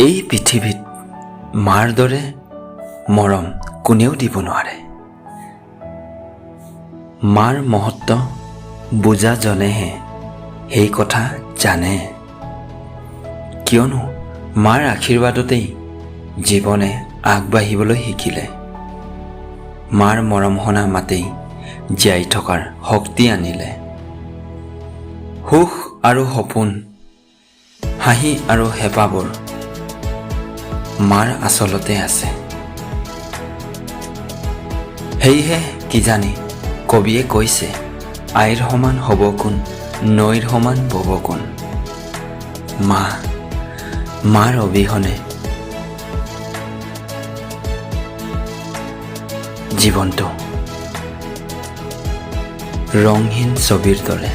এই পৃথিৱীত মাৰ দৰে মৰম কোনেও দিব নোৱাৰে। মাৰ মহত্ব বুজা জনেহে সেই কথা জানে, কিয়নো মাৰ আশীৰ্বাদতেই জীৱনে আগবাঢ়িবলৈ শিকিলে। মাৰ মৰমসনা মাতেই জীয়াই থকাৰ শক্তি আনিলে। সুখ আৰু সপোন, হাঁহি আৰু হেঁপাহবোৰ মাৰ আচলতে আছে। সেয়েহে কিজানি কবিয়ে কৈছে, আইৰ সমান হ'ব কোন, নৈৰ সমান বব কোন। মাৰ অবিহনে জীৱনটো ৰংহীন ছবিৰ দৰে।